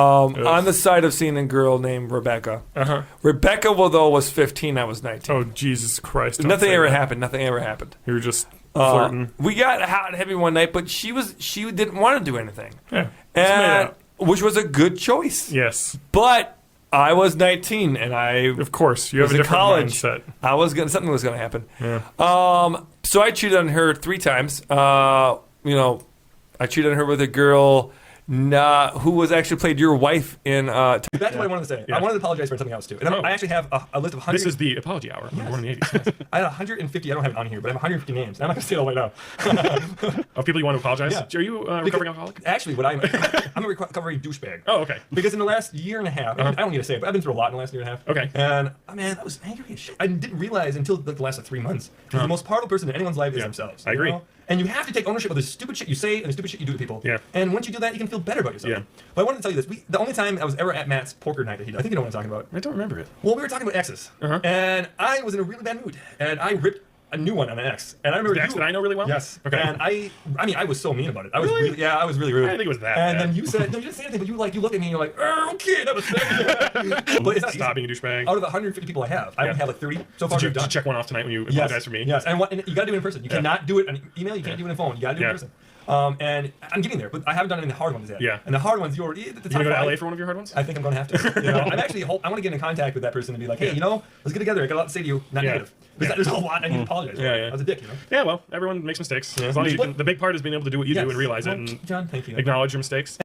On the side of seeing a girl named Rebecca. Rebecca, though, was 15. I was 19. Oh, Jesus Christ. Nothing ever happened. Nothing ever happened. You were just flirting. We got hot and heavy one night, but she didn't want to do anything. Yeah. And, which was a good choice. Yes. But I was 19, and of course, you have a different mindset. Something was gonna happen. Yeah. So I cheated on her 3 times. I cheated on her with a girl who was actually played your wife in. That's what I wanted to say. Yeah. I wanted to apologize for something else too. And I actually have a list of 100. This is the apology hour. Yes. Born in the 80s. I had 150. I don't have it on here, but I have 150 names. I'm not gonna say it all right now. Of people you want to apologize? Yeah. Are you a recovering alcoholic? Actually, I'm a recovering douchebag. Oh, okay. Because in the last year and a half, I don't need to say it, but I've been through a lot in the last year and a half. Okay. And man, I was angry as shit. I didn't realize until the last 3 months that the most powerful person in anyone's life is themselves. I agree. And you have to take ownership of the stupid shit you say and the stupid shit you do to people. Yeah. And once you do that, you can feel better about yourself. Yeah. But I wanted to tell you this. The only time I was ever at Matt's poker night that he did, I think you know what I'm talking about. I don't remember it. Well, we were talking about exes. And I was in a really bad mood. And I ripped a new one on an ex. And I remember the ex that I know really well? Yes. Okay. And I was so mean about it. I was Really? I was really rude. I didn't think it was that And bad. then you said, no, you didn't say anything, but you looked at me and you're like, okay, that was But it's not Stop easy. being a douchebag. Out of the 150 people I have, I only have like 30 so far. Did you check one off tonight when you apologize for me? Yes, and you got to do it in person. You cannot do it on email. You can't do it on phone. You got to do it in person. And I'm getting there, but I haven't done any of the hard ones yet. Yeah. And the hard ones, you already. You gonna go to LA for one of your hard ones? I think I'm gonna have to. I'm actually. I want to get in contact with that person and be like, hey, let's get together. I got a lot to say to you. Not negative. There's a lot I need to apologize for. I was a dick. Yeah. Well, everyone makes mistakes. As long as the big part is being able to do what you do and realize it and John, thank you. acknowledge your mistakes.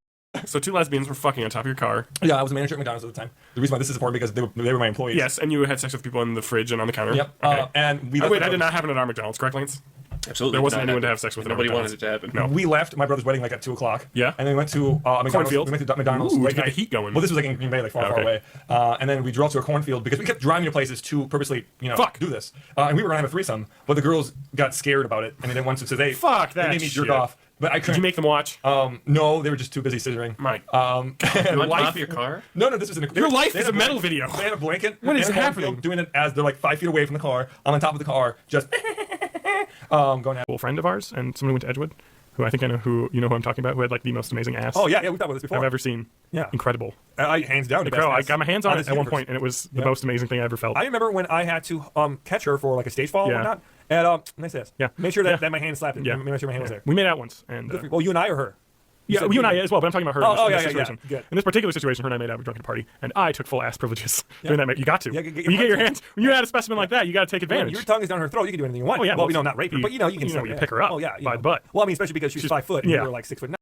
So 2 lesbians were fucking on top of your car. Yeah, I was a manager at McDonald's at the time. The reason why this is important because they were my employees. Yes, and you had sex with people in the fridge and on the counter. Yep. Okay. And we. Wait, that did not happen at our McDonald's, correct, Lance? Absolutely. There wasn't anyone to have sex with. Nobody wanted it to happen. No. We left my brother's wedding like at 2:00. Yeah. And then we went to McDonald's. Cornfield. We went to McDonald's. Ooh, to get the heat going. Well, this was like in Green Bay, like far away. And then we drove to a cornfield because we kept driving to places to purposely, do this. And we were gonna have a threesome, but the girls got scared about it and they didn't want to. So they made me jerk off. But I couldn't. Did you make them watch? No, they were just too busy scissoring. Mike. You went off your car? No, this was your life is a metal video. They had a blanket. What is and happening? Doing it as they're like 5 feet away from the car. I'm on top of the car, just going at. A friend of ours and someone who went to Edgewood, who I think I know who I'm talking about, who had like the most amazing ass. Oh yeah, we talked about this before. I've ever seen. Yeah, incredible. Hands down. Incredible. I got my hands on it at one point, and it was the most amazing thing I ever felt. I remember when I had to catch her for like a stage fall or whatnot. And nice ass. Yeah. Make sure that my hand slapped it. Yeah. Make sure my hand was there. We made out once, and well, you and I or her. Yeah, you and I as well, but I'm talking about her in this situation. Good. In this particular situation, her and I made out, we were drunk at a party, and I took full ass privileges during that. You got to. Yeah, when you get your hands, when you had a specimen like that, you got to take advantage. When your tongue is down her throat, you can do anything you want. Oh, yeah. Well, not rape her, but you can you pick her up by the butt. Well, Well, I mean, especially because she's 5 foot and you were like 6'9".